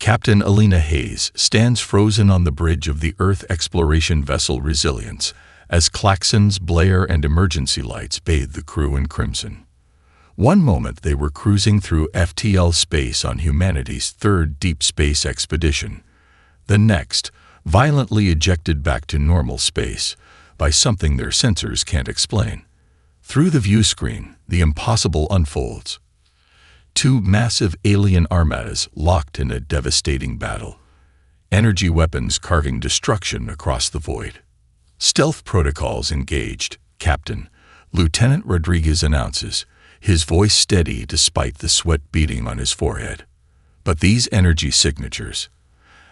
Captain Alina Hayes stands frozen on the bridge of the Earth exploration vessel Resilience as klaxons blare and emergency lights bathe the crew in crimson. One moment they were cruising through FTL space on humanity's third deep space expedition. The next, violently ejected back to normal space by something their sensors can't explain. Through the view screen, the impossible unfolds. Two massive alien armadas locked in a devastating battle. Energy weapons carving destruction across the void. Stealth protocols engaged, Captain. Lieutenant Rodriguez announces, his voice steady despite the sweat beading on his forehead. But these energy signatures,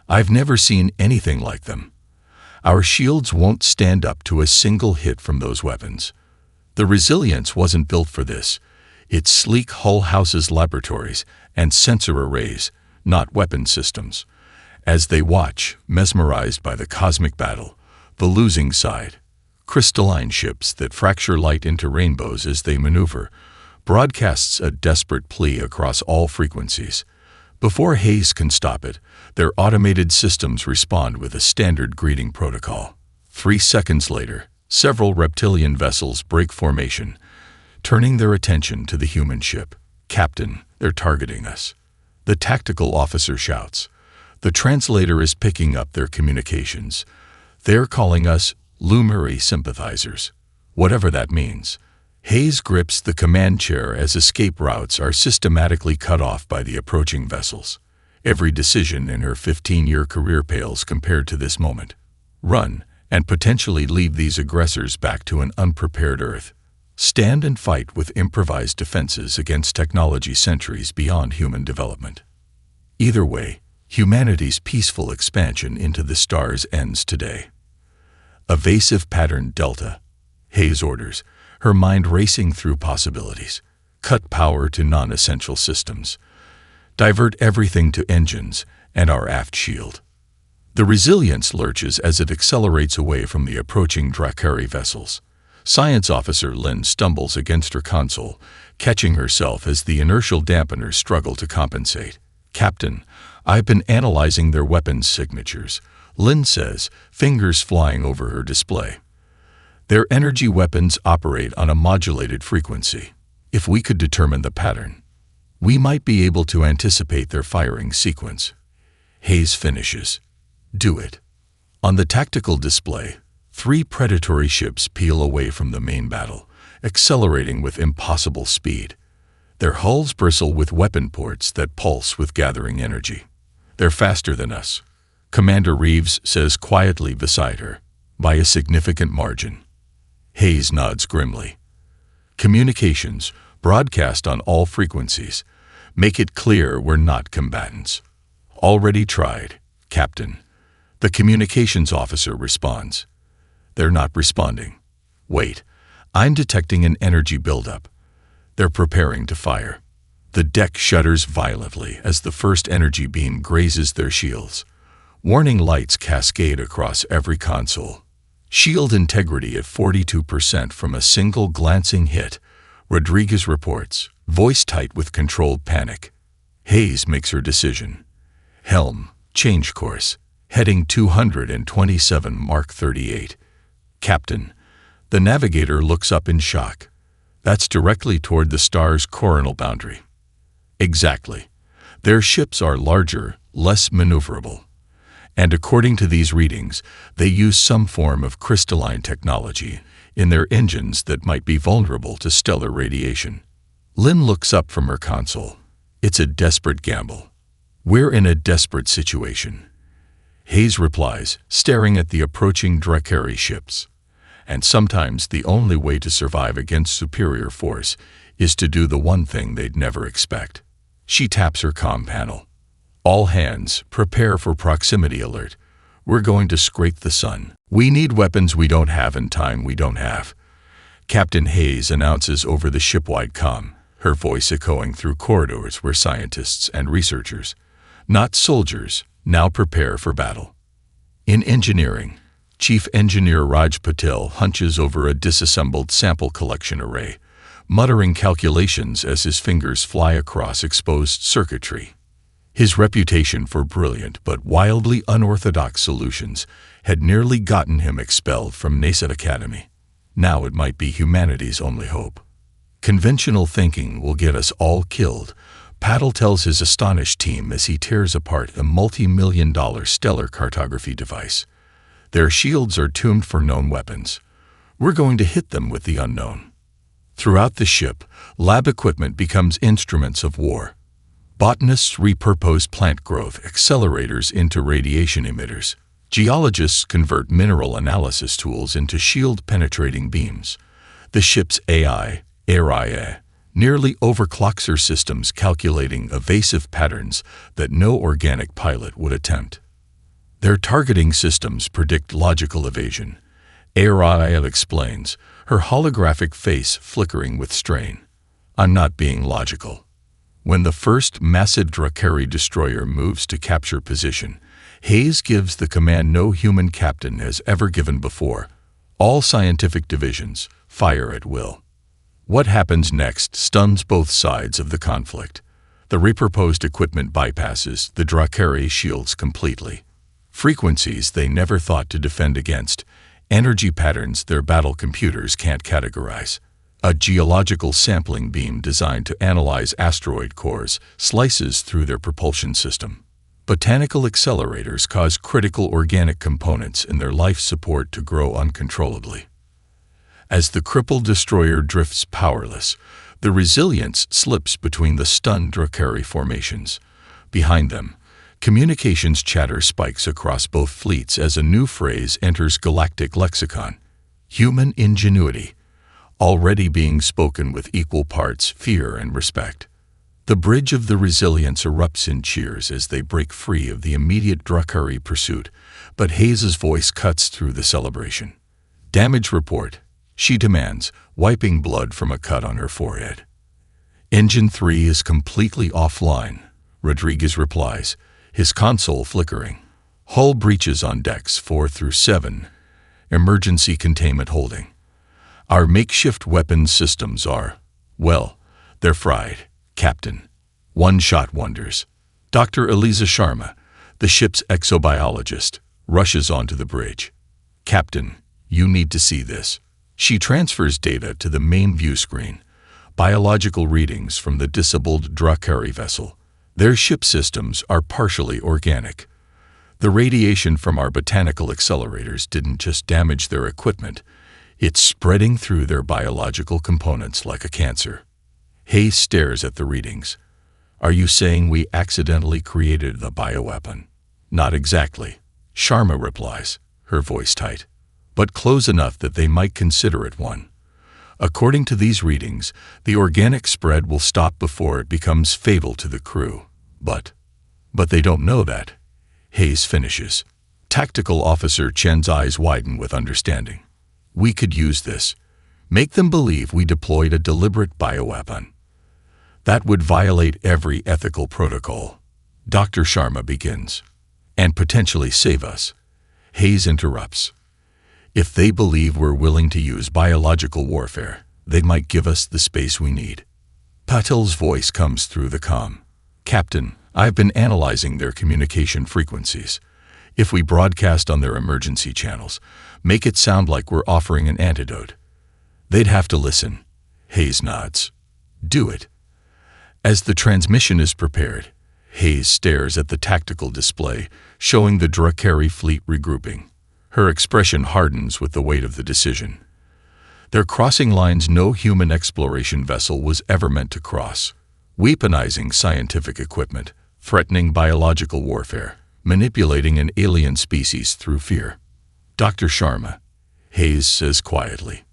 I've never seen anything like them. Our shields won't stand up to a single hit from those weapons. The Resilience wasn't built for this. Its sleek hull houses laboratories and sensor arrays, not weapon systems. As they watch, mesmerized by the cosmic battle, the losing side, crystalline ships that fracture light into rainbows as they maneuver, broadcasts a desperate plea across all frequencies. Before Hayes can stop it, their automated systems respond with a standard greeting protocol. 3 seconds later, several reptilian vessels break formation, turning their attention to the human ship. Captain, they're targeting us. The tactical officer shouts. The translator is picking up their communications. They're calling us Lumeri sympathizers, whatever that means. Hayes grips the command chair as escape routes are systematically cut off by the approaching vessels. Every decision in her 15-year career pales compared to this moment. Run, and potentially lead these aggressors back to an unprepared Earth. Stand and fight with improvised defenses against technology centuries beyond human development. Either way, humanity's peaceful expansion into the stars ends today. Evasive pattern Delta. Hayes orders, her mind racing through possibilities. Cut power to non-essential systems. Divert everything to engines and our aft shield. The Resilience lurches as it accelerates away from the approaching Drakari vessels. Science Officer Lynn stumbles against her console, catching herself as the inertial dampeners struggle to compensate. Captain, I've been analyzing their weapons signatures, Lynn says, fingers flying over her display. Their energy weapons operate on a modulated frequency. If we could determine the pattern, we might be able to anticipate their firing sequence. Hayes finishes. Do it. On the tactical display, 3 predatory ships peel away from the main battle, accelerating with impossible speed. Their hulls bristle with weapon ports that pulse with gathering energy. They're faster than us, Commander Reeves says quietly beside her, by a significant margin. Hayes nods grimly. Communications, broadcast on all frequencies, make it clear we're not combatants. Already tried, Captain. The communications officer responds. They're not responding. Wait, I'm detecting an energy buildup. They're preparing to fire. The deck shudders violently as the first energy beam grazes their shields. Warning lights cascade across every console. Shield integrity at 42% from a single glancing hit, Rodriguez reports, voice tight with controlled panic. Hayes makes her decision. Helm, change course, heading 227 Mark 38. Captain, the navigator looks up in shock. That's directly toward the star's coronal boundary. Exactly. Their ships are larger, less maneuverable. And according to these readings, they use some form of crystalline technology in their engines that might be vulnerable to stellar radiation. Lynn looks up from her console. It's a desperate gamble. We're in a desperate situation. Hayes replies, staring at the approaching Drakari ships. And sometimes the only way to survive against superior force is to do the one thing they'd never expect. She taps her comm panel. All hands, prepare for proximity alert. We're going to scrape the sun. We need weapons we don't have and time we don't have. Captain Hayes announces over the shipwide comm, her voice echoing through corridors where scientists and researchers, not soldiers, now prepare for battle. In engineering, Chief Engineer Raj Patel hunches over a disassembled sample collection array, muttering calculations as his fingers fly across exposed circuitry. His reputation for brilliant but wildly unorthodox solutions had nearly gotten him expelled from NASA Academy. Now it might be humanity's only hope. Conventional thinking will get us all killed, Patel tells his astonished team as he tears apart a multi-million-dollar stellar cartography device. Their shields are tuned for known weapons. We're going to hit them with the unknown. Throughout the ship, lab equipment becomes instruments of war. Botanists repurpose plant growth accelerators into radiation emitters. Geologists convert mineral analysis tools into shield-penetrating beams. The ship's AI, nearly overclocks her systems, calculating evasive patterns that no organic pilot would attempt. Their targeting systems predict logical evasion. Ariel explains, her holographic face flickering with strain. I'm not being logical. When the first massive Drakari destroyer moves to capture position, Hayes gives the command no human captain has ever given before. All scientific divisions, fire at will. What happens next stuns both sides of the conflict. The repurposed equipment bypasses the Drakari shields completely. Frequencies they never thought to defend against, energy patterns their battle computers can't categorize. A geological sampling beam designed to analyze asteroid cores slices through their propulsion system. Botanical accelerators cause critical organic components in their life support to grow uncontrollably. As the crippled destroyer drifts powerless, the Resilience slips between the stunned Drakari formations. Behind them, communications chatter spikes across both fleets as a new phrase enters galactic lexicon: human ingenuity, already being spoken with equal parts fear and respect. The bridge of the Resilience erupts in cheers as they break free of the immediate Drakari pursuit, but Hayes's voice cuts through the celebration. Damage report, she demands, wiping blood from a cut on her forehead. Engine 3 is completely offline, Rodriguez replies, his console flickering. Hull breaches on decks 4 through 7. Emergency containment holding. Our makeshift weapons systems are, well, they're fried, Captain. One-shot wonders. Dr. Eliza Sharma, the ship's exobiologist, rushes onto the bridge. Captain, you need to see this. She transfers data to the main view screen. Biological readings from the disabled Drakari vessel. Their ship systems are partially organic. The radiation from our botanical accelerators didn't just damage their equipment, it's spreading through their biological components like a cancer. Hayes stares at the readings. Are you saying we accidentally created the bioweapon? Not exactly, Sharma replies, her voice tight, but close enough that they might consider it one. According to these readings, the organic spread will stop before it becomes fatal to the crew. But they don't know that. Hayes finishes. Tactical Officer Chen's eyes widen with understanding. We could use this. Make them believe we deployed a deliberate bioweapon. That would violate every ethical protocol. Dr. Sharma begins. And potentially save us. Hayes interrupts. If they believe we're willing to use biological warfare, they might give us the space we need. Patel's voice comes through the comm. Captain, I've been analyzing their communication frequencies. If we broadcast on their emergency channels, make it sound like we're offering an antidote. They'd have to listen. Hayes nods. Do it. As the transmission is prepared, Hayes stares at the tactical display, showing the Drakari fleet regrouping. Her expression hardens with the weight of the decision. They're crossing lines no human exploration vessel was ever meant to cross. Weaponizing scientific equipment, threatening biological warfare, manipulating an alien species through fear. Dr. Sharma, Hayes says quietly,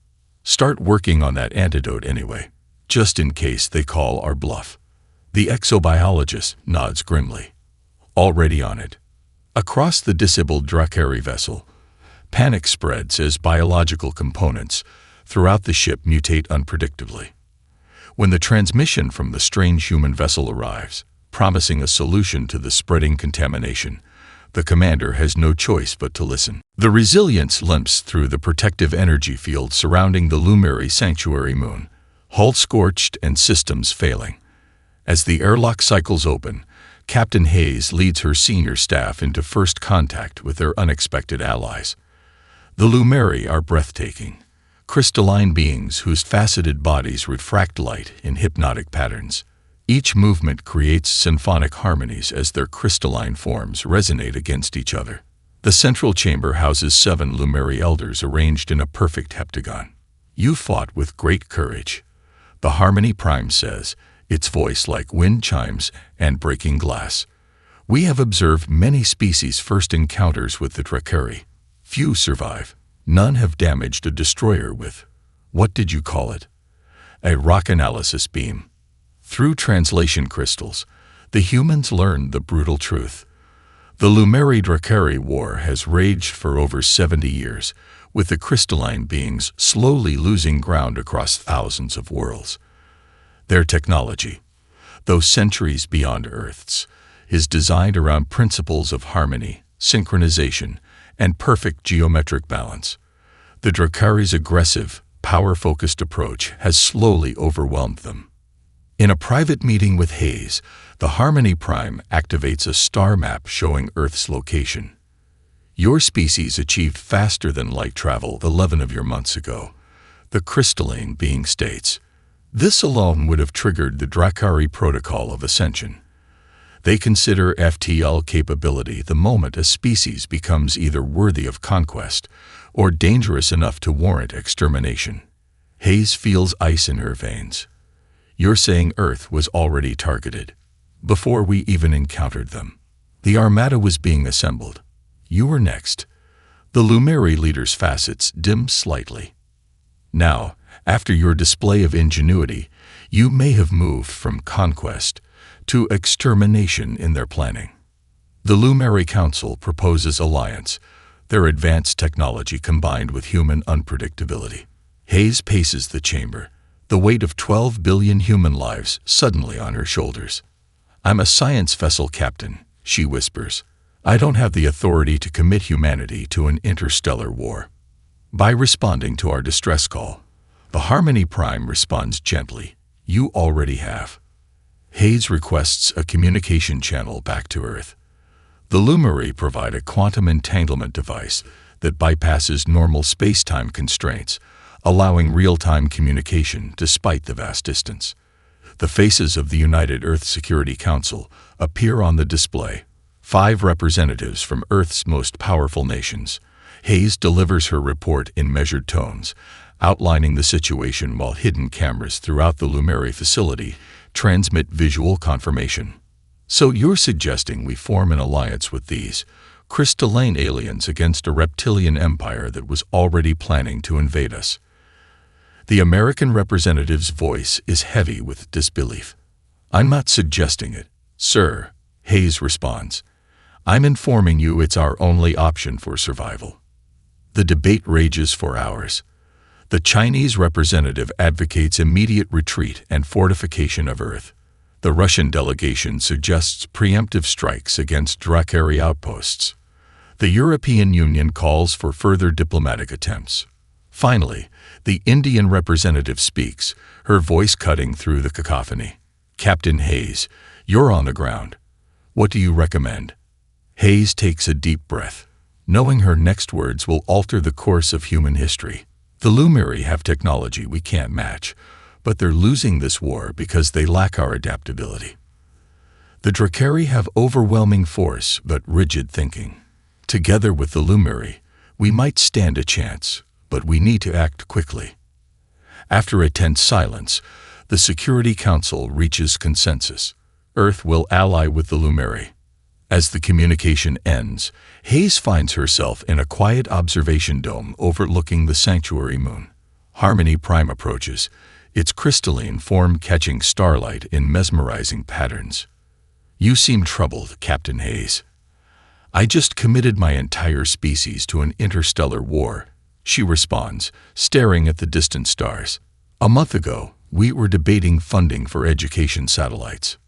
start working on that antidote anyway, just in case they call our bluff. The exobiologist nods grimly. Already on it. Across the disabled Drakari vessel, panic spreads as biological components throughout the ship mutate unpredictably. When the transmission from the strange human vessel arrives, promising a solution to the spreading contamination, the commander has no choice but to listen. The Resilience limps through the protective energy field surrounding the Lumeri sanctuary moon, hull scorched and systems failing. As the airlock cycles open, Captain Hayes leads her senior staff into first contact with their unexpected allies. The Lumeri are breathtaking, crystalline beings whose faceted bodies refract light in hypnotic patterns. Each movement creates symphonic harmonies as their crystalline forms resonate against each other. The central chamber houses 7 Lumeri elders arranged in a perfect heptagon. "You fought with great courage," the Harmony Prime says, its voice like wind chimes and breaking glass. "We have observed many species' first encounters with the Drakari. Few survive. None have damaged a destroyer with, what did you call it? A rock analysis beam." Through translation crystals, the humans learn the brutal truth. The Lumeri-Drakari war has raged for over 70 years, with the crystalline beings slowly losing ground across thousands of worlds. Their technology, though centuries beyond Earth's, is designed around principles of harmony, synchronization, and perfect geometric balance. The Drakari's aggressive, power-focused approach has slowly overwhelmed them. In a private meeting with Hayes, the Harmony Prime activates a star map showing Earth's location. "Your species achieved faster than light travel 11 of your months ago," the crystalline being states. This alone would have triggered the Drakari Protocol of Ascension. They consider FTL capability the moment a species becomes either worthy of conquest or dangerous enough to warrant extermination. Hayes feels ice in her veins. "You're saying Earth was already targeted, before we even encountered them. The Armada was being assembled. You were next." The Lumeri leader's facets dim slightly. "Now, after your display of ingenuity, you may have moved from conquest to extermination in their planning." The Lumeri Council proposes alliance, their advanced technology combined with human unpredictability. Hayes paces the chamber, the weight of 12 billion human lives suddenly on her shoulders. "I'm a science vessel captain," she whispers. "I don't have the authority to commit humanity to an interstellar war." By responding to our distress call, the Harmony Prime responds gently. "You already have." Hayes requests a communication channel back to Earth. The Lumeri provide a quantum entanglement device that bypasses normal space-time constraints, allowing real-time communication despite the vast distance. The faces of the United Earth Security Council appear on the display, 5 representatives from Earth's most powerful nations. Hayes delivers her report in measured tones, outlining the situation while hidden cameras throughout the Lumeri facility transmit visual confirmation. "So you're suggesting we form an alliance with these crystalline aliens against a reptilian empire that was already planning to invade us?" The American representative's voice is heavy with disbelief. "I'm not suggesting it, sir," Hayes responds. "I'm informing you it's our only option for survival." The debate rages for hours. The Chinese representative advocates immediate retreat and fortification of Earth. The Russian delegation suggests preemptive strikes against Drakari outposts. The European Union calls for further diplomatic attempts. Finally, the Indian representative speaks, her voice cutting through the cacophony. "Captain Hayes, you're on the ground. What do you recommend?" Hayes takes a deep breath, knowing her next words will alter the course of human history. "The Lumeri have technology we can't match, but they're losing this war because they lack our adaptability. The Drakari have overwhelming force but rigid thinking. Together with the Lumeri, we might stand a chance, but we need to act quickly." After a tense silence, the Security Council reaches consensus. Earth will ally with the Lumeri. As the communication ends, Hayes finds herself in a quiet observation dome overlooking the sanctuary moon. Harmony Prime approaches, its crystalline form catching starlight in mesmerizing patterns. "You seem troubled, Captain Hayes." "I just committed my entire species to an interstellar war," she responds, staring at the distant stars. "A month ago, we were debating funding for education satellites."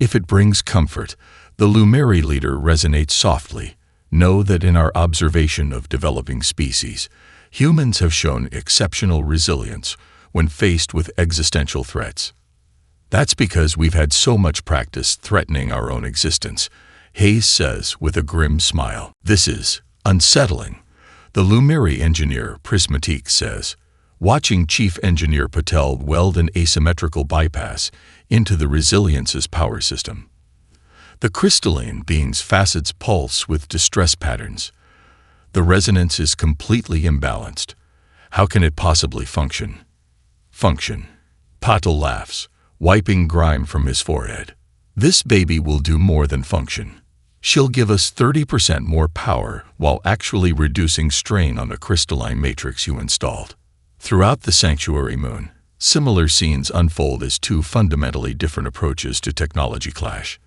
"If it brings comfort," the Lumeri leader resonates softly, "know that in our observation of developing species, humans have shown exceptional resilience when faced with existential threats." That's because we've had so much practice threatening our own existence, Hayes says with a grim smile. This is unsettling, the Lumeri engineer Prismatique says, watching Chief Engineer Patel weld an asymmetrical bypass into the Resilience's power system. The crystalline being's facets pulse with distress patterns. The resonance is completely imbalanced. How can it possibly function? Function. Patel laughs, wiping grime from his forehead. This baby will do more than function. She'll give us 30% more power while actually reducing strain on the crystalline matrix you installed. Throughout the Sanctuary Moon, similar scenes unfold as two fundamentally different approaches to technology clash.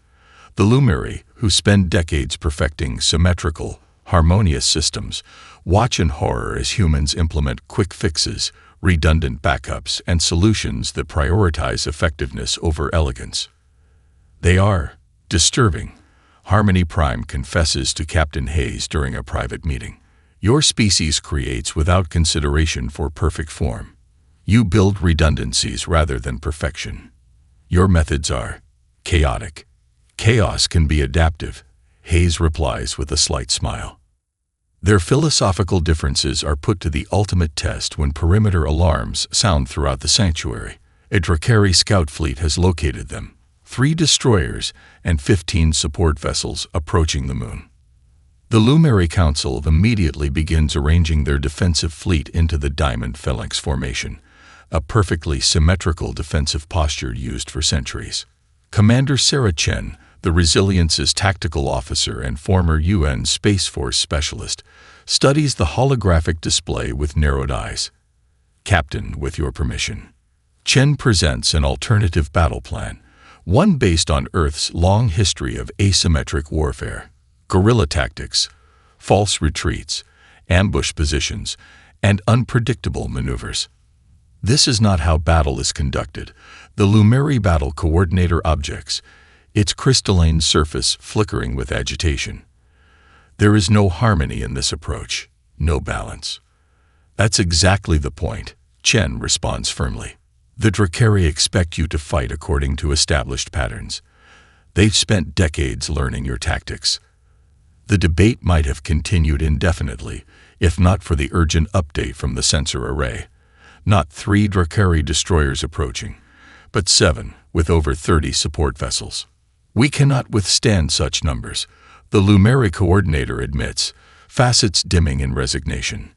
The Lumeri, who spend decades perfecting symmetrical, harmonious systems, watch in horror as humans implement quick fixes, redundant backups, and solutions that prioritize effectiveness over elegance. They are disturbing. Harmony Prime confesses to Captain Hayes during a private meeting. Your species creates without consideration for perfect form. You build redundancies rather than perfection. Your methods are chaotic. Chaos can be adaptive, Hayes replies with a slight smile. Their philosophical differences are put to the ultimate test when perimeter alarms sound throughout the sanctuary. A Drakari scout fleet has located them, 3 destroyers and 15 support vessels approaching the moon. The Lumeri Council immediately begins arranging their defensive fleet into the Diamond Phalanx formation, a perfectly symmetrical defensive posture used for centuries. Commander Sarah Chen, the Resilience's tactical officer and former UN Space Force specialist, studies the holographic display with narrowed eyes. Captain, with your permission. Chen presents an alternative battle plan, one based on Earth's long history of asymmetric warfare, guerrilla tactics, false retreats, ambush positions, and unpredictable maneuvers. This is not how battle is conducted. The Lumeri Battle Coordinator objects, its crystalline surface flickering with agitation. There is no harmony in this approach, no balance. That's exactly the point, Chen responds firmly. The Drakari expect you to fight according to established patterns. They've spent decades learning your tactics. The debate might have continued indefinitely, if not for the urgent update from the sensor array. Not 3 Drakari destroyers approaching, but 7, with over 30 support vessels. We cannot withstand such numbers, the Lumeri coordinator admits, facets dimming in resignation.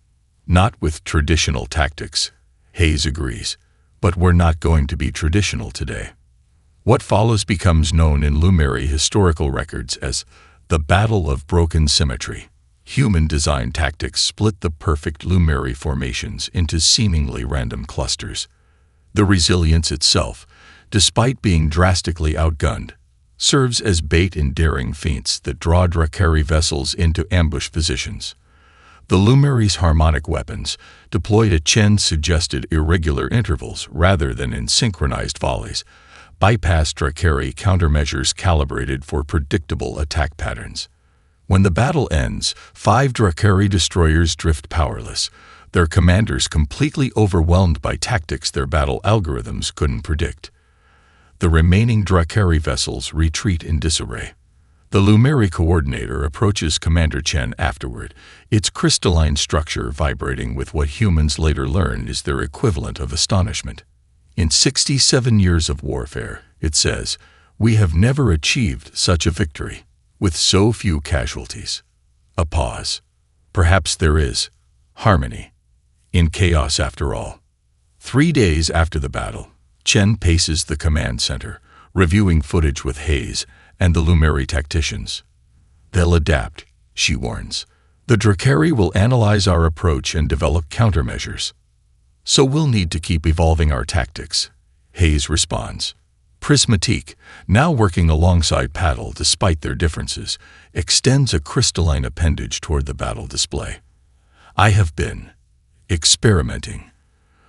Not with traditional tactics, Hayes agrees, but we're not going to be traditional today. What follows becomes known in Lumeri historical records as the Battle of Broken Symmetry. Human design tactics split the perfect Lumeri formations into seemingly random clusters. The Resilience itself, despite being drastically outgunned, serves as bait in daring feints that draw Drakari vessels into ambush positions. The Lumeri's harmonic weapons, deployed at Chen-suggested irregular intervals rather than in synchronized volleys, bypass Drakari countermeasures calibrated for predictable attack patterns. When the battle ends, 5 Drakari destroyers drift powerless, their commanders completely overwhelmed by tactics their battle algorithms couldn't predict. The remaining Drakari vessels retreat in disarray. The Lumeri coordinator approaches Commander Chen afterward, its crystalline structure vibrating with what humans later learn is their equivalent of astonishment. In 67 years of warfare, it says, we have never achieved such a victory, with so few casualties. A pause. Perhaps there is harmony in chaos after all. 3 days after the battle, Chen paces the command center, reviewing footage with Hayes and the Lumeri tacticians. They'll adapt, she warns. The Drakari will analyze our approach and develop countermeasures. So we'll need to keep evolving our tactics, Hayes responds. Prismatique, now working alongside Patel despite their differences, extends a crystalline appendage toward the battle display. I have been experimenting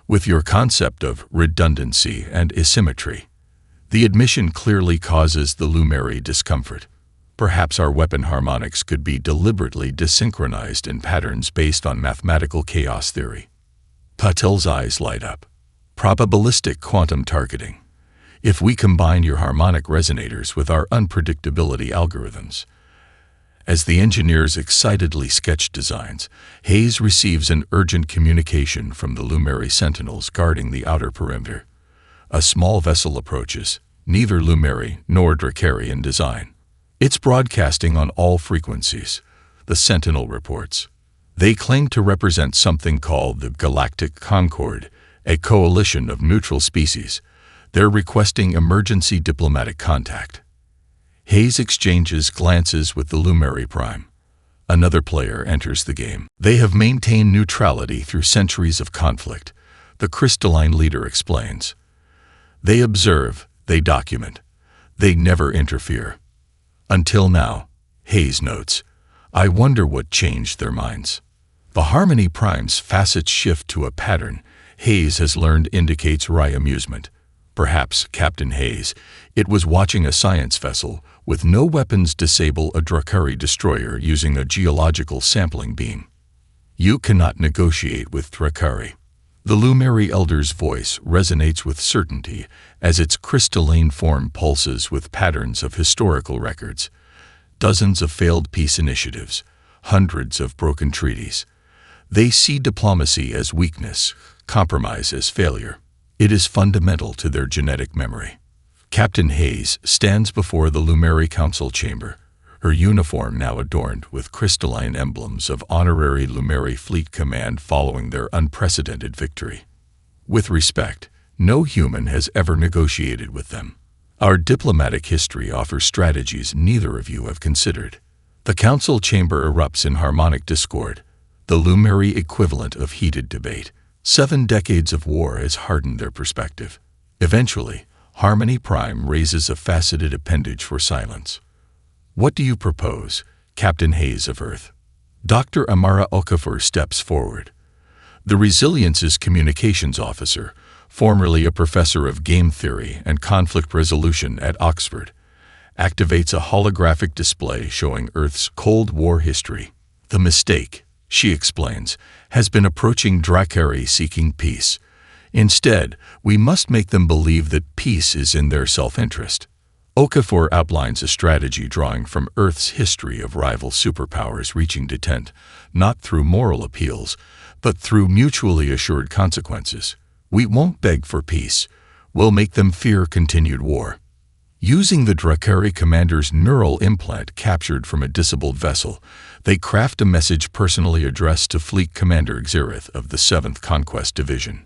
with your concept of redundancy and asymmetry. The admission clearly causes the Lumeri discomfort. Perhaps our weapon harmonics could be deliberately desynchronized in patterns based on mathematical chaos theory. Patel's eyes light up. Probabilistic quantum targeting. if we combine your harmonic resonators with our unpredictability algorithms. As the engineers excitedly sketch designs, Hayes receives an urgent communication from the Lumeri sentinels guarding the outer perimeter. A small vessel approaches, neither Lumeri nor Dracari in design. It's broadcasting on all frequencies, the Sentinel reports. They claim to represent something called the Galactic Concord, a coalition of neutral species. They're requesting emergency diplomatic contact. Hayes exchanges glances with the Lumeri Prime. Another player enters the game. They have maintained neutrality through centuries of conflict, the crystalline leader explains. They observe, they document. They never interfere. Until now, Hayes notes. I wonder what changed their minds. The Harmony Prime's facets shift to a pattern Hayes has learned indicates wry amusement. Perhaps, Captain Hayes, it was watching a science vessel with no weapons disable a Dracari destroyer using a geological sampling beam. You cannot negotiate with Dracari. The Lumeri Elder's voice resonates with certainty as its crystalline form pulses with patterns of historical records. Dozens of failed peace initiatives, hundreds of broken treaties. They see diplomacy as weakness, compromise as failure. It is fundamental to their genetic memory. Captain Hayes stands before the Lumeri Council chamber, her uniform now adorned with crystalline emblems of honorary Lumeri Fleet Command following their unprecedented victory. With respect, no human has ever negotiated with them. Our diplomatic history offers strategies neither of you have considered. The council chamber erupts in harmonic discord, the Lumeri equivalent of heated debate. 7 decades of war has hardened their perspective. Eventually, Harmony Prime raises a faceted appendage for silence. What do you propose, Captain Hayes of Earth? Dr. Amara Okafor steps forward. The Resilience's communications officer, formerly a professor of game theory and conflict resolution at Oxford, activates a holographic display showing Earth's Cold War history. The mistake, she explains, has been approaching Dracari seeking peace. Instead, we must make them believe that peace is in their self-interest. Okafor outlines a strategy drawing from Earth's history of rival superpowers reaching detente, not through moral appeals, but through mutually assured consequences. We won't beg for peace. We'll make them fear continued war. Using the Dracari commander's neural implant captured from a disabled vessel, they craft a message personally addressed to Fleet Commander Xerath of the 7th Conquest Division.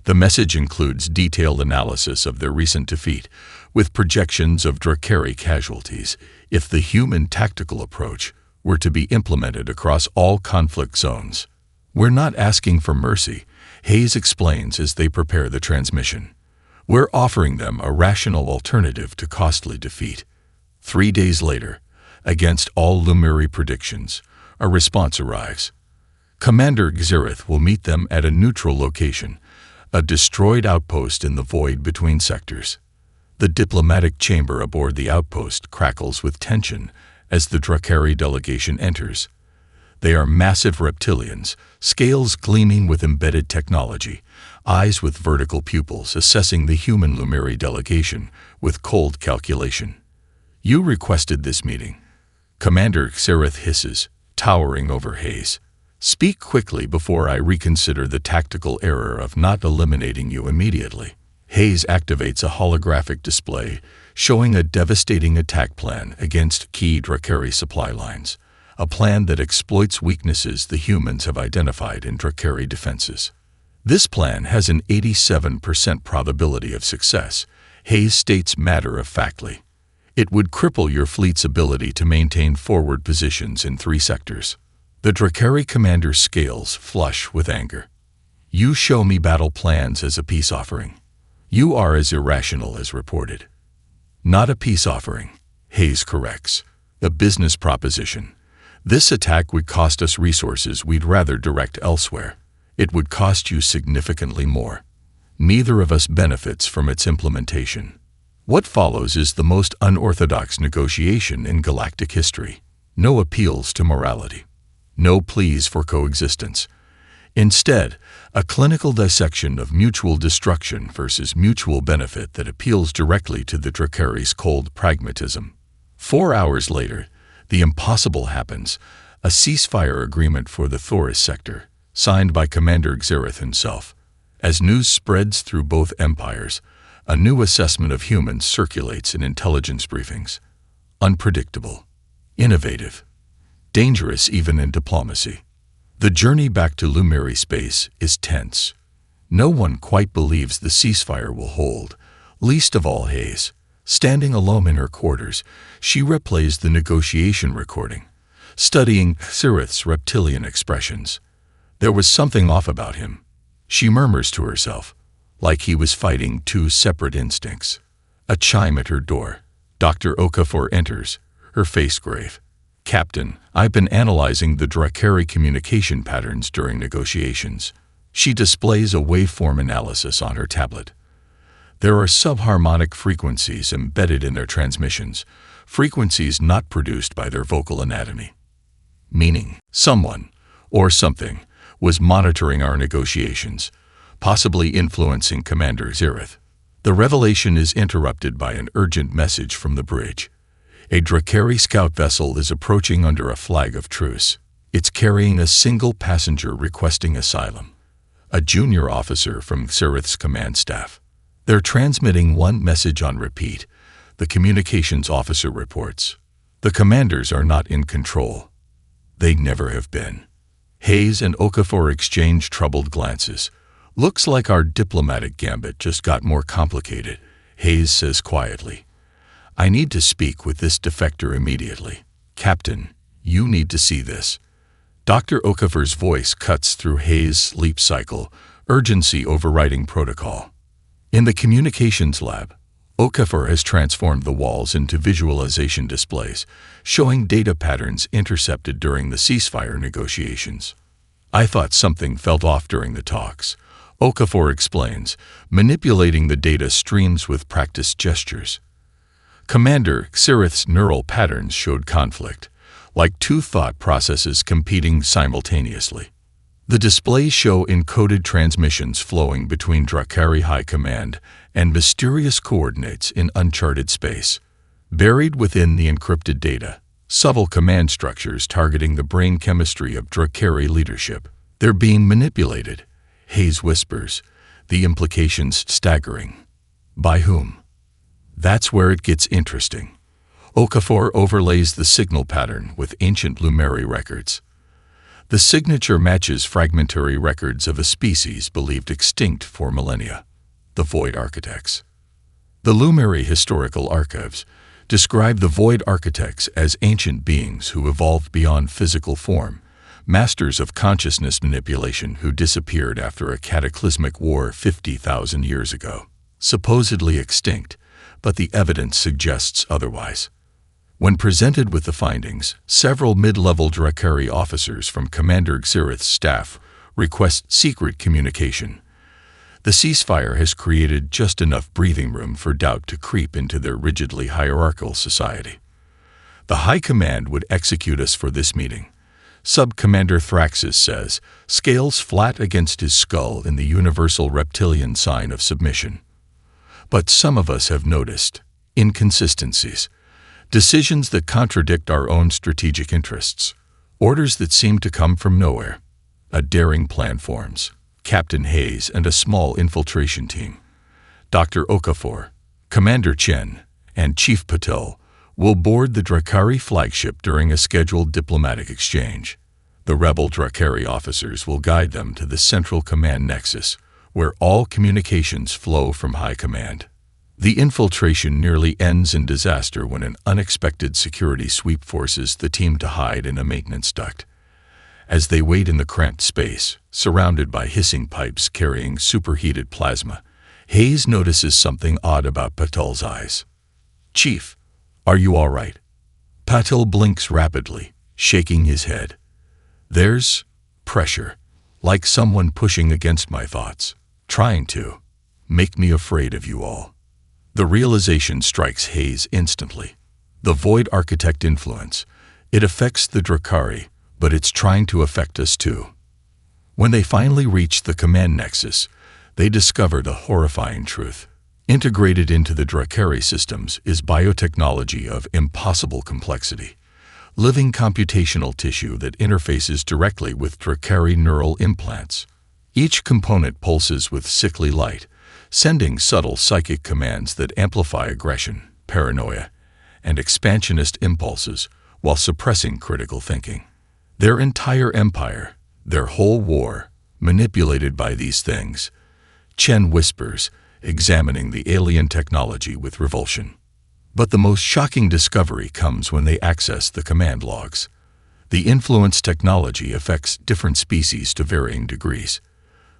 The message includes detailed analysis of their recent defeat, with projections of Dracari casualties if the human tactical approach were to be implemented across all conflict zones. We're not asking for mercy, Hayes explains as they prepare the transmission. We're offering them a rational alternative to costly defeat. 3 days later, against all Lumeri predictions, a response arrives. Commander Xerath will meet them at a neutral location, a destroyed outpost in the void between sectors. The diplomatic chamber aboard the outpost crackles with tension as the Dracari delegation enters. They are massive reptilians, scales gleaming with embedded technology, eyes with vertical pupils assessing the human Lumeri delegation with cold calculation. You requested this meeting. Commander Xerath hisses, towering over Hayes. Speak quickly before I reconsider the tactical error of not eliminating you immediately. Hayes activates a holographic display showing a devastating attack plan against key Dracari supply lines, a plan that exploits weaknesses the humans have identified in Dracari defenses. This plan has an 87% probability of success, Hayes states matter-of-factly. It would cripple your fleet's ability to maintain forward positions in 3 sectors. The Dracari commander scales flush with anger. You show me battle plans as a peace offering. You are as irrational as reported. Not a peace offering, Hayes corrects. A business proposition. This attack would cost us resources we'd rather direct elsewhere. It would cost you significantly more. Neither of us benefits from its implementation. What follows is the most unorthodox negotiation in galactic history. No appeals to morality. No pleas for coexistence. Instead, a clinical dissection of mutual destruction versus mutual benefit that appeals directly to the Drakkari's cold pragmatism. 4 hours later, the impossible happens, a ceasefire agreement for the Thoris sector, signed by Commander Xerath himself. As news spreads through both empires, a new assessment of humans circulates in intelligence briefings. Unpredictable, innovative, dangerous even in diplomacy. The journey back to Lumeri space is tense. No one quite believes the ceasefire will hold, least of all Hayes. Standing alone in her quarters, she replays the negotiation recording, studying Xerath's reptilian expressions. There was something off about him, she murmurs to herself, like he was fighting two separate instincts. A chime at her door. Dr. Okafor enters, her face grave. Captain, I've been analyzing the Drakkari communication patterns during negotiations. She displays a waveform analysis on her tablet. There are subharmonic frequencies embedded in their transmissions, frequencies not produced by their vocal anatomy. Meaning, someone, or something, was monitoring our negotiations, possibly influencing Commander Xerath. The revelation is interrupted by an urgent message from the bridge. A Drakkari scout vessel is approaching under a flag of truce. It's carrying a single passenger requesting asylum, a junior officer from Xerath's command staff. They're transmitting one message on repeat, the communications officer reports. The commanders are not in control. They never have been. Hayes and Okafor exchange troubled glances. Looks like our diplomatic gambit just got more complicated, Hayes says quietly. I need to speak with this defector immediately. Captain, you need to see this. Dr. Okafor's voice cuts through Hayes' sleep cycle, urgency overriding protocol. In the communications lab, Okafor has transformed the walls into visualization displays, showing data patterns intercepted during the ceasefire negotiations. I thought something felt off during the talks, Okafor explains, manipulating the data streams with practiced gestures. Commander Xerath's neural patterns showed conflict, like two thought processes competing simultaneously. The displays show encoded transmissions flowing between Drakkari High Command and mysterious coordinates in uncharted space. Buried within the encrypted data, subtle command structures targeting the brain chemistry of Drakkari leadership. They're being manipulated, Hayes whispers, the implications staggering. By whom? That's where it gets interesting. Okafor overlays the signal pattern with ancient Lumeri records. The signature matches fragmentary records of a species believed extinct for millennia, the Void Architects. The Lumeri historical archives describe the Void Architects as ancient beings who evolved beyond physical form, masters of consciousness manipulation who disappeared after a cataclysmic war 50,000 years ago. Supposedly extinct, but the evidence suggests otherwise. When presented with the findings, several mid-level Drakkari officers from Commander Xerath's staff request secret communication. The ceasefire has created just enough breathing room for doubt to creep into their rigidly hierarchical society. The High Command would execute us for this meeting, Sub-Commander Thraxis says, scales flat against his skull in the universal reptilian sign of submission. But some of us have noticed inconsistencies, decisions that contradict our own strategic interests, orders that seem to come from nowhere. A daring plan forms. Captain Hayes and a small infiltration team, Dr. Okafor, Commander Chen, and Chief Patel will board the Drakkari flagship during a scheduled diplomatic exchange. The rebel Drakkari officers will guide them to the central command nexus, where all communications flow from High Command. The infiltration nearly ends in disaster when an unexpected security sweep forces the team to hide in a maintenance duct. As they wait in the cramped space, surrounded by hissing pipes carrying superheated plasma, Hayes notices something odd about Patel's eyes. Chief, are you all right? Patel blinks rapidly, shaking his head. There's pressure, like someone pushing against my thoughts, trying to make me afraid of you all. The realization strikes Hayes instantly. The Void Architect influence. It affects the Drakkari, but it's trying to affect us too. When they finally reached the command nexus, they discovered a horrifying truth. Integrated into the Drakari systems is biotechnology of impossible complexity. Living computational tissue that interfaces directly with Drakari neural implants. Each component pulses with sickly light, sending subtle psychic commands that amplify aggression, paranoia, and expansionist impulses while suppressing critical thinking. Their entire empire, their whole war, manipulated by these things. Chen whispers, examining the alien technology with revulsion. But the most shocking discovery comes when they access the command logs. The influence technology affects different species to varying degrees.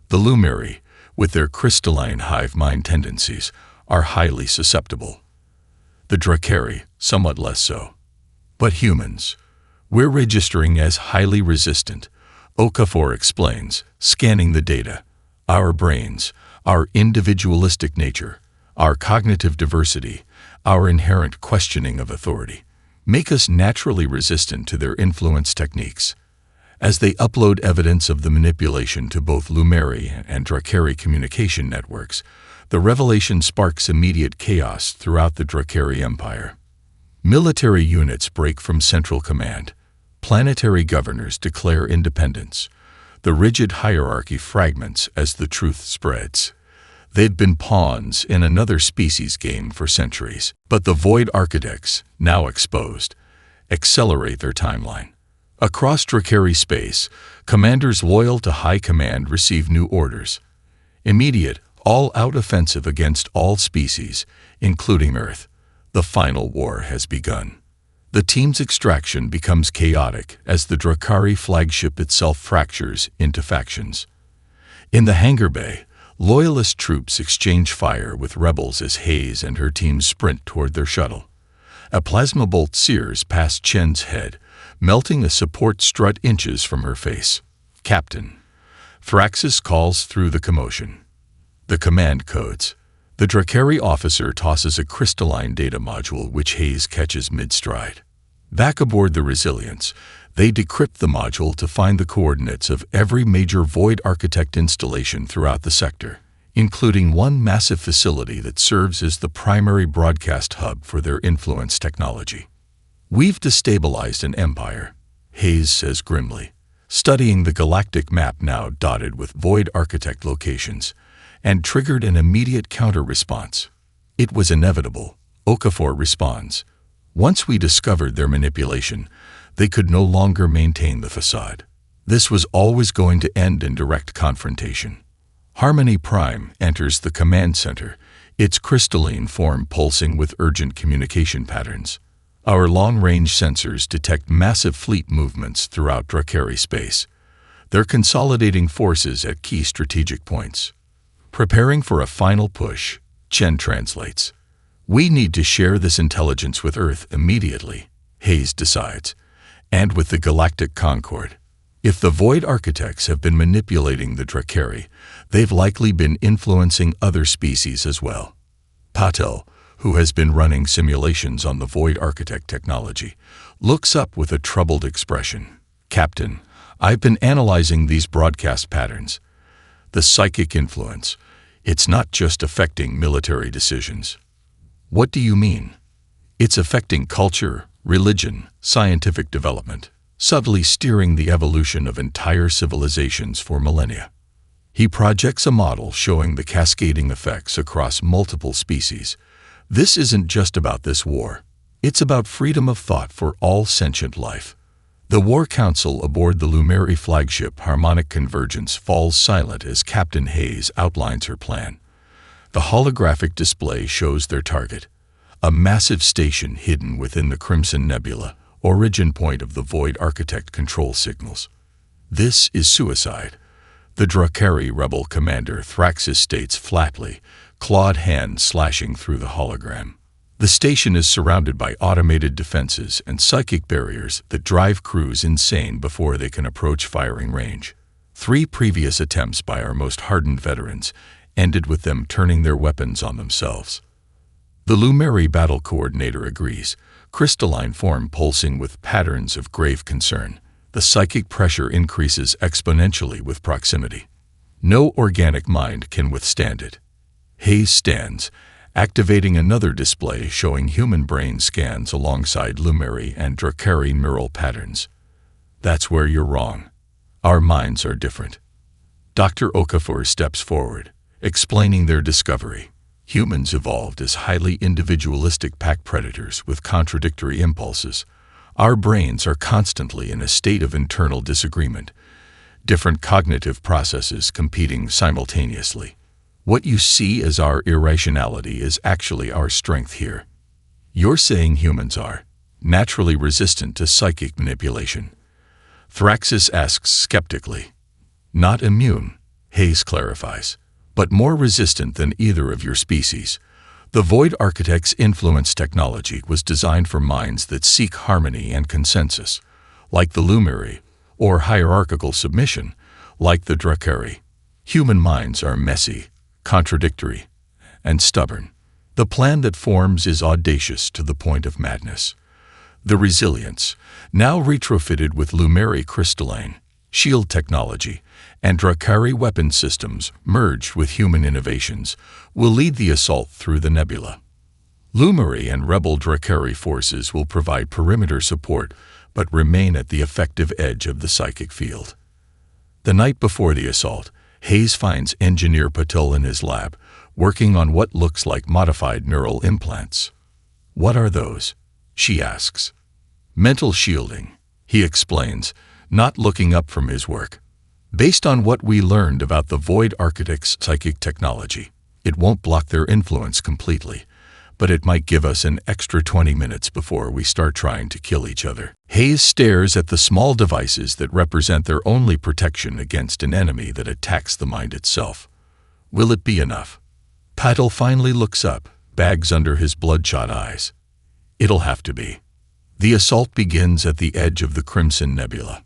The Lumeri, with their crystalline hive mind tendencies, are highly susceptible. The Drakari, somewhat less so. But humans, we're registering as highly resistant, Okafor explains, scanning the data. Our brains, our individualistic nature, our cognitive diversity, our inherent questioning of authority, make us naturally resistant to their influence techniques. As they upload evidence of the manipulation to both Lumeri and Drakari communication networks, the revelation sparks immediate chaos throughout the Drakari Empire. Military units break from central command. Planetary governors declare independence. The rigid hierarchy fragments as the truth spreads. They'd been pawns in another species game for centuries, but the Void Architects, now exposed, accelerate their timeline. Across Drakari space, commanders loyal to high command receive new orders. Immediate, all-out offensive against all species, including Earth. The final war has begun. The team's extraction becomes chaotic as the Drakari flagship itself fractures into factions. In the hangar bay, Loyalist troops exchange fire with rebels as Hayes and her team sprint toward their shuttle. A plasma bolt sears past Chen's head, melting a support strut inches from her face. "Captain." Thraxis calls through the commotion. The command codes. The Drakari officer tosses a crystalline data module which Hayes catches mid-stride. Back aboard the Resilience, they decrypt the module to find the coordinates of every major Void Architect installation throughout the sector, including one massive facility that serves as the primary broadcast hub for their influence technology. "We've destabilized an empire," Hayes says grimly, studying the galactic map now dotted with Void Architect locations, and triggered an immediate counter-response. "It was inevitable," Okafor responds. "Once we discovered their manipulation, they could no longer maintain the facade. This was always going to end in direct confrontation." Harmony Prime enters the command center, its crystalline form pulsing with urgent communication patterns. Our long-range sensors detect massive fleet movements throughout Drakari space. They're consolidating forces at key strategic points. Preparing for a final push, Chen translates. "We need to share this intelligence with Earth immediately," Hayes decides, "and with the Galactic Concord. If the Void Architects have been manipulating the Drakari, they've likely been influencing other species as well." Patel, who has been running simulations on the Void Architect technology, looks up with a troubled expression. "Captain, I've been analyzing these broadcast patterns. The psychic influence, it's not just affecting military decisions." "What do you mean?" "It's affecting culture, religion, scientific development, subtly steering the evolution of entire civilizations for millennia." He projects a model showing the cascading effects across multiple species. "This isn't just about this war. It's about freedom of thought for all sentient life." The War Council aboard the Lumeri flagship Harmonic Convergence falls silent as Captain Hayes outlines her plan. The holographic display shows their target, a massive station hidden within the Crimson Nebula, origin point of the Void Architect control signals. "This is suicide," the Drakari rebel commander Thraxis states flatly, clawed hand slashing through the hologram. The station is surrounded by automated defenses and psychic barriers that drive crews insane before they can approach firing range. 3 previous attempts by our most hardened veterans ended with them turning their weapons on themselves. The Lumeri battle coordinator agrees, crystalline form pulsing with patterns of grave concern. The psychic pressure increases exponentially with proximity. No organic mind can withstand it. Hayes stands, activating another display showing human brain scans alongside Lumeri and Drakari neural patterns. That's where you're wrong. Our minds are different. Dr. Okafor steps forward, explaining their discovery. Humans evolved as highly individualistic pack predators with contradictory impulses. Our brains are constantly in a state of internal disagreement, different cognitive processes competing simultaneously. What you see as our irrationality is actually our strength here. You're saying humans are naturally resistant to psychic manipulation. Thraxis asks skeptically. Not immune, Hayes clarifies, but more resistant than either of your species. The Void Architect's influence technology was designed for minds that seek harmony and consensus, like the Lumeri, or hierarchical submission, like the Drakari. Human minds are messy, contradictory, and stubborn. The plan that forms is audacious to the point of madness. The Resilience, now retrofitted with Lumeri crystalline, shield technology, and Drakari weapon systems merged with human innovations, will lead the assault through the nebula. Lumeri and rebel Drakari forces will provide perimeter support, but remain at the effective edge of the psychic field. The night before the assault, Hayes finds Engineer Patel in his lab, working on what looks like modified neural implants. What are those? She asks. Mental shielding, he explains, not looking up from his work. Based on what we learned about the Void Architect's psychic technology, it won't block their influence completely, but it might give us an extra 20 minutes before we start trying to kill each other. Hayes stares at the small devices that represent their only protection against an enemy that attacks the mind itself. Will it be enough? Patel finally looks up, bags under his bloodshot eyes. It'll have to be. The assault begins at the edge of the Crimson Nebula.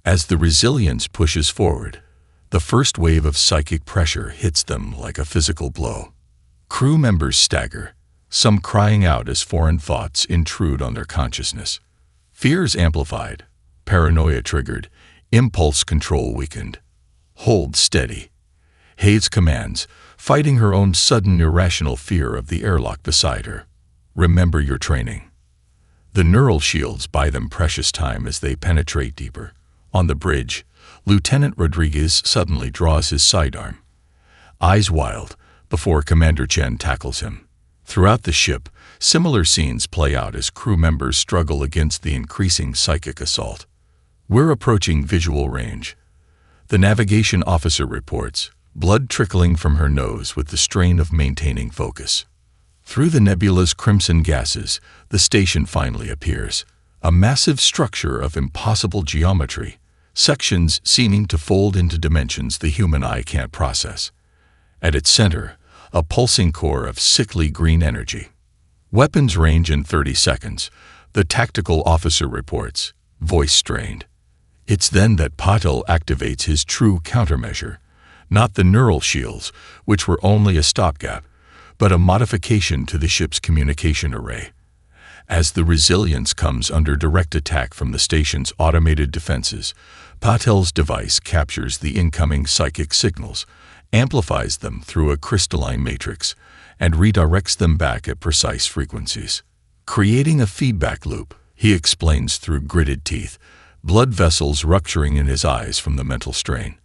As the Resilience pushes forward, the first wave of psychic pressure hits them like a physical blow. Crew members stagger, some crying out as foreign thoughts intrude on their consciousness. Fears amplified, paranoia triggered, impulse control weakened. Hold steady. Hayes commands, fighting her own sudden irrational fear of the airlock beside her. Remember your training. The neural shields buy them precious time as they penetrate deeper. On the bridge, Lieutenant Rodriguez suddenly draws his sidearm. Eyes wild, before Commander Chen tackles him. Throughout the ship, similar scenes play out as crew members struggle against the increasing psychic assault. We're approaching visual range. The navigation officer reports, blood trickling from her nose with the strain of maintaining focus. Through the nebula's crimson gases, the station finally appears. A massive structure of impossible geometry, sections seeming to fold into dimensions the human eye can't process. At its center, a pulsing core of sickly green energy. Weapons range in 30 seconds, the tactical officer reports, voice strained. It's then that Patel activates his true countermeasure, not the neural shields, which were only a stopgap, but a modification to the ship's communication array. As the Resilience comes under direct attack from the station's automated defenses, Patel's device captures the incoming psychic signals, amplifies them through a crystalline matrix, and redirects them back at precise frequencies. Creating a feedback loop, he explains through gritted teeth, blood vessels rupturing in his eyes from the mental strain.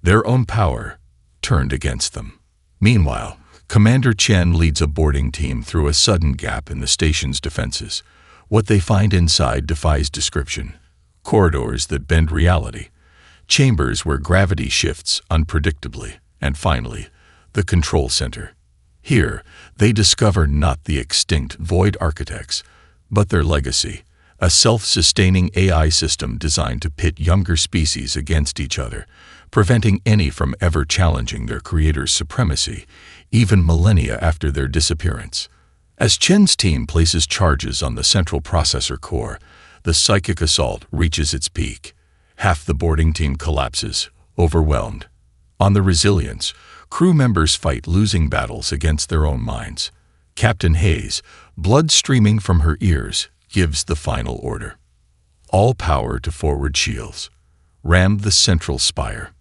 Their own power turned against them. Meanwhile, Commander Chen leads a boarding team through a sudden gap in the station's defenses. What they find inside defies description. Corridors that bend reality, chambers where gravity shifts unpredictably, and finally, the control center. Here, they discover not the extinct Void Architects, but their legacy, a self-sustaining AI system designed to pit younger species against each other, preventing any from ever challenging their creator's supremacy, even millennia after their disappearance. As Chen's team places charges on the central processor core, the psychic assault reaches its peak. Half the boarding team collapses, overwhelmed. On the Resilience, crew members fight losing battles against their own minds. Captain Hayes, blood streaming from her ears, gives the final order. All power to forward shields. Ram the central spire.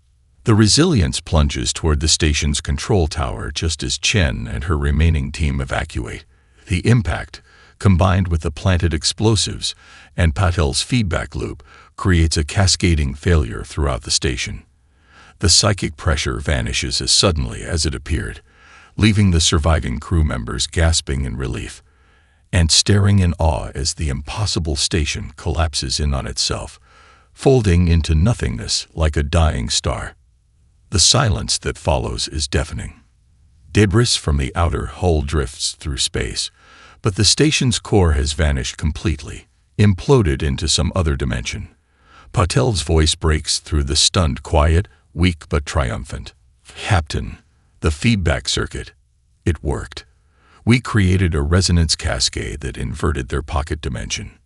The Resilience plunges toward the station's control tower just as Chen and her remaining team evacuate. The impact, combined with the planted explosives and Patel's feedback loop, creates a cascading failure throughout the station. The psychic pressure vanishes as suddenly as it appeared, leaving the surviving crew members gasping in relief and staring in awe as the impossible station collapses in on itself, folding into nothingness like a dying star. The silence that follows is deafening. Debris from the outer hull drifts through space, but the station's core has vanished completely, imploded into some other dimension. Patel's voice breaks through the stunned quiet, weak but triumphant. "Captain, the feedback circuit. It worked. We created a resonance cascade that inverted their pocket dimension."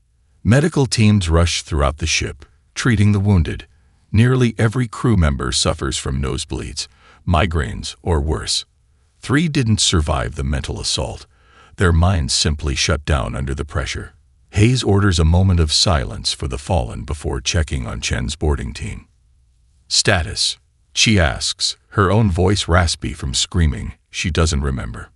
Medical teams rush throughout the ship, treating the wounded. Nearly every crew member suffers from nosebleeds, migraines, or worse. 3 didn't survive the mental assault. Their minds simply shut down under the pressure. Hayes orders a moment of silence for the fallen before checking on Chen's boarding team. "Status?" she asks, her own voice raspy from screaming she doesn't remember.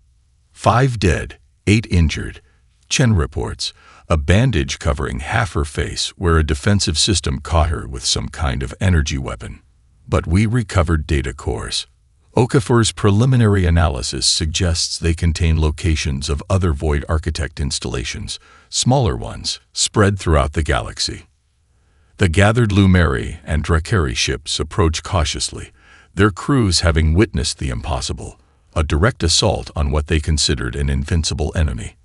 5 dead, 8 injured, Chen reports, a bandage covering half her face where a defensive system caught her with some kind of energy weapon. But we recovered data cores. Okafor's preliminary analysis suggests they contain locations of other Void Architect installations, smaller ones, spread throughout the galaxy. The gathered Lumeri and Drakari ships approach cautiously, their crews having witnessed the impossible, a direct assault on what they considered an invincible enemy.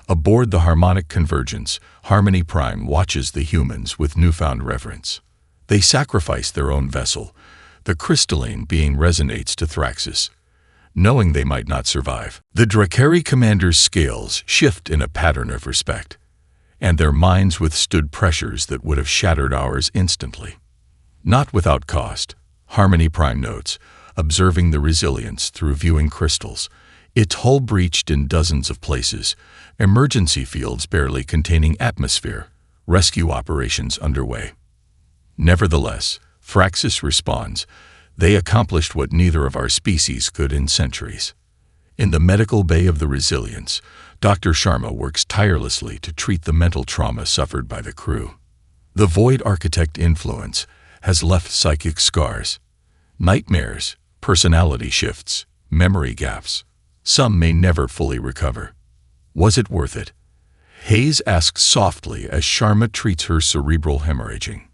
Aboard the Harmonic Convergence, Harmony Prime watches the humans with newfound reverence. They sacrifice their own vessel, the crystalline being resonates to Thraxis, knowing they might not survive. The Drakari commander's scales shift in a pattern of respect, and their minds withstood pressures that would have shattered ours instantly. Not without cost, Harmony Prime notes, observing the Resilience through viewing crystals. Its hull breached in dozens of places, emergency fields barely containing atmosphere, rescue operations underway. Nevertheless, Thraxis responds, they accomplished what neither of our species could in centuries. In the medical bay of the Resilience, Dr. Sharma works tirelessly to treat the mental trauma suffered by the crew. The Void Architect influence has left psychic scars, nightmares, personality shifts, memory gaps. Some may never fully recover. Was it worth it? Hayes asks softly as Sharma treats her cerebral hemorrhaging.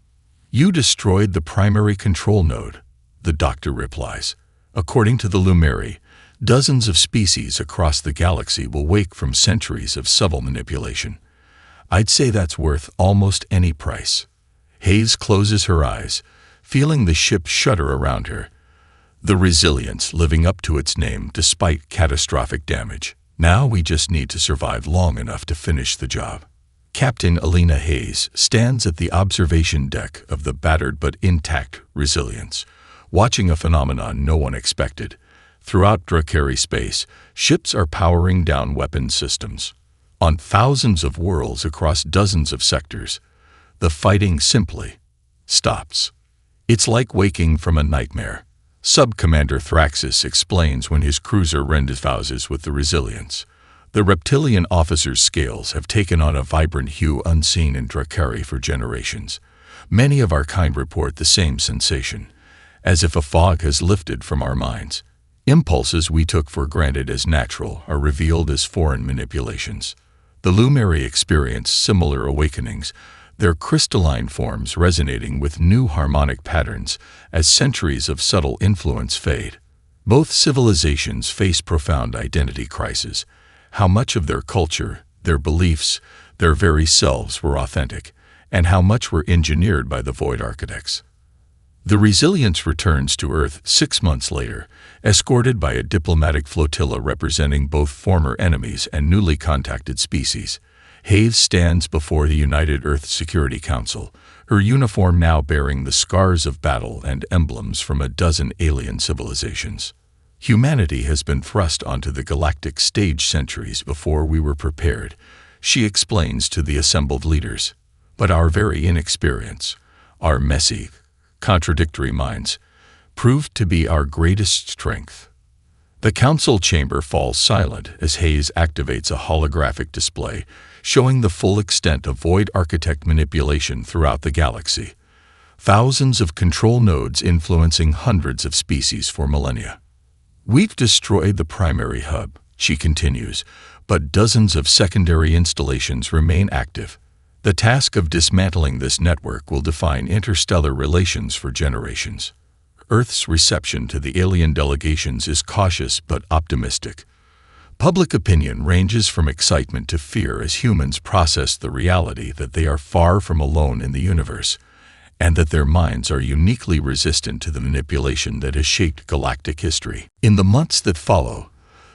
"You destroyed the primary control node," the doctor replies. "According to the Lumeri, dozens of species across the galaxy will wake from centuries of subtle manipulation. I'd say that's worth almost any price." Hayes closes her eyes, feeling the ship shudder around her. The Resilience living up to its name despite catastrophic damage. Now we just need to survive long enough to finish the job. Captain Alina Hayes stands at the observation deck of the battered but intact Resilience, watching a phenomenon no one expected. Throughout Drakari space, ships are powering down weapon systems. On thousands of worlds across dozens of sectors, the fighting simply stops. It's like waking from a nightmare. Sub-Commander Thraxis explains when his cruiser rendezvouses with the Resilience. The reptilian officer's scales have taken on a vibrant hue unseen in Drakari for generations. Many of our kind report the same sensation, as if a fog has lifted from our minds. Impulses we took for granted as natural are revealed as foreign manipulations. The Lumeri experience similar awakenings, their crystalline forms resonating with new harmonic patterns as centuries of subtle influence fade. Both civilizations face profound identity crises. How much of their culture, their beliefs, their very selves were authentic, and how much were engineered by the Void Architects. The Resilience returns to Earth 6 months later, escorted by a diplomatic flotilla representing both former enemies and newly contacted species. Hayes stands before the United Earth Security Council, her uniform now bearing the scars of battle and emblems from a dozen alien civilizations. "Humanity has been thrust onto the galactic stage centuries before we were prepared," she explains to the assembled leaders. But our very inexperience, our messy, contradictory minds, proved to be our greatest strength. The council chamber falls silent as Hayes activates a holographic display showing the full extent of Void Architect manipulation throughout the galaxy. Thousands of control nodes influencing hundreds of species for millennia. We've destroyed the primary hub, she continues, but dozens of secondary installations remain active. The task of dismantling this network will define interstellar relations for generations. Earth's reception to the alien delegations is cautious but optimistic. Public opinion ranges from excitement to fear as humans process the reality that they are far from alone in the universe, and that their minds are uniquely resistant to the manipulation that has shaped galactic history. In the months that follow,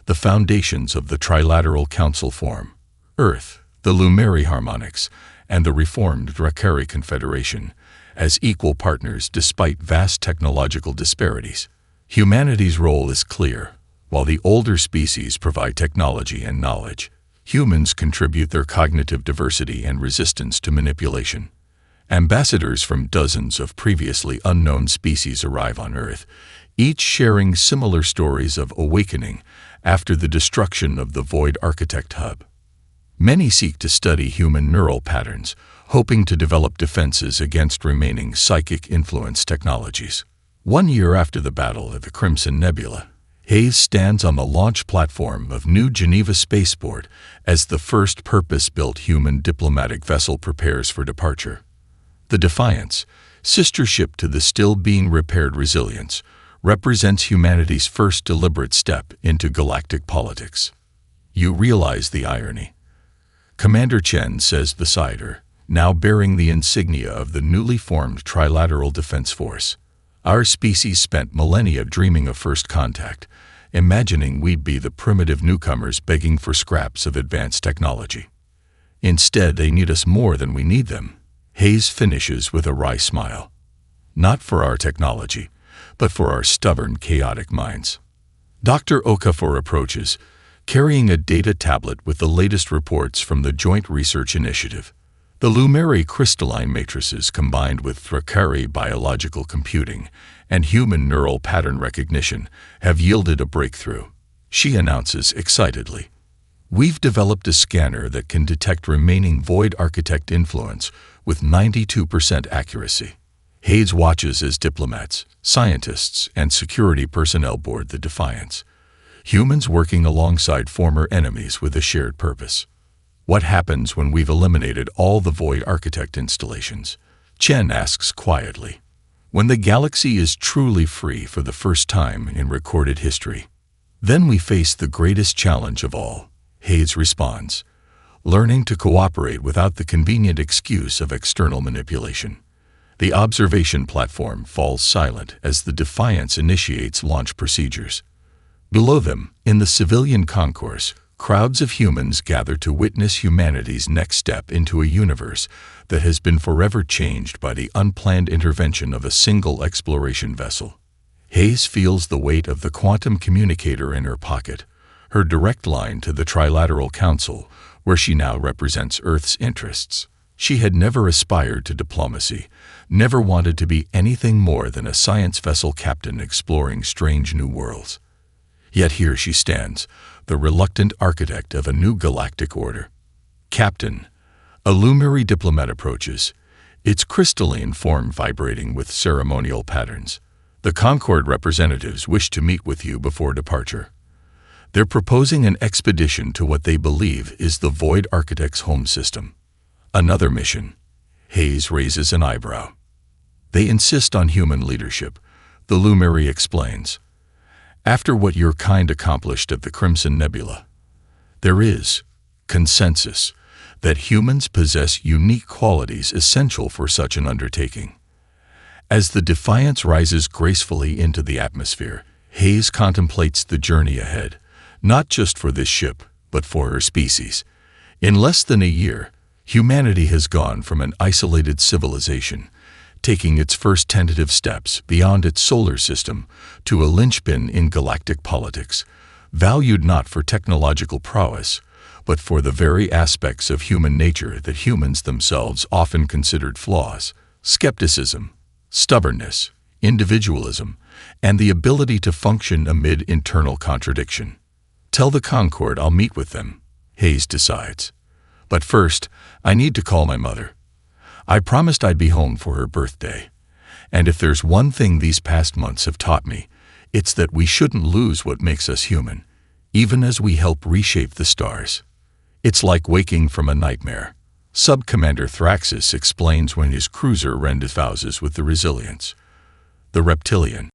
the foundations of the Trilateral Council form: Earth, the Lumeri Harmonics, and the reformed Drakari Confederation, as equal partners despite vast technological disparities. Humanity's role is clear. While the older species provide technology and knowledge, humans contribute their cognitive diversity and resistance to manipulation. Ambassadors from dozens of previously unknown species arrive on Earth, each sharing similar stories of awakening after the destruction of the Void Architect hub. Many seek to study human neural patterns, hoping to develop defenses against remaining psychic-influenced technologies. 1 year after the battle at the Crimson Nebula, Hayes stands on the launch platform of New Geneva Spaceport as the first purpose-built human diplomatic vessel prepares for departure. The Defiance, sister ship to the still-being-repaired Resilience, represents humanity's first deliberate step into galactic politics. You realize the irony. Commander Chen says beside her, now bearing the insignia of the newly formed Trilateral Defense Force. Our species spent millennia dreaming of first contact, imagining we'd be the primitive newcomers begging for scraps of advanced technology. Instead, they need us more than we need them. Hayes finishes with a wry smile. Not for our technology, but for our stubborn, chaotic minds. Dr. Okafor approaches, carrying a data tablet with the latest reports from the Joint Research Initiative. The Lumeri crystalline matrices combined with Drakari biological computing and human neural pattern recognition have yielded a breakthrough, she announces excitedly. We've developed a scanner that can detect remaining Void Architect influence with 92% accuracy. Hayes watches as diplomats, scientists, and security personnel board the Defiance, humans working alongside former enemies with a shared purpose. What happens when we've eliminated all the Void Architect installations? Chen asks quietly. When the galaxy is truly free for the first time in recorded history. Then we face the greatest challenge of all, Hayes responds, learning to cooperate without the convenient excuse of external manipulation. The observation platform falls silent as the Defiance initiates launch procedures. Below them, in the civilian concourse, crowds of humans gather to witness humanity's next step into a universe that has been forever changed by the unplanned intervention of a single exploration vessel. Hayes feels the weight of the quantum communicator in her pocket, her direct line to the Trilateral Council, where she now represents Earth's interests. She had never aspired to diplomacy, never wanted to be anything more than a science vessel captain exploring strange new worlds. Yet here she stands, the reluctant architect of a new galactic order. Captain, a Lumeri diplomat approaches, its crystalline form vibrating with ceremonial patterns. The Concord representatives wish to meet with you before departure. They're proposing an expedition to what they believe is the Void Architect's home system. Another mission. Hayes raises an eyebrow. They insist on human leadership, the Lumeri explains. After what your kind accomplished at the Crimson Nebula, there is consensus that humans possess unique qualities essential for such an undertaking. As the Defiance rises gracefully into the atmosphere, Hayes contemplates the journey ahead, not just for this ship, but for her species. In less than a year, humanity has gone from an isolated civilization, taking its first tentative steps beyond its solar system to a linchpin in galactic politics, valued not for technological prowess, but for the very aspects of human nature that humans themselves often considered flaws: skepticism, stubbornness, individualism, and the ability to function amid internal contradiction. Tell the Concord I'll meet with them, Hayes decides. But first, I need to call my mother. I promised I'd be home for her birthday. And if there's one thing these past months have taught me, it's that we shouldn't lose what makes us human, even as we help reshape the stars. It's like waking from a nightmare. Sub-Commander Thraxis explains when his cruiser rendezvouses with the Resilience. The reptilian,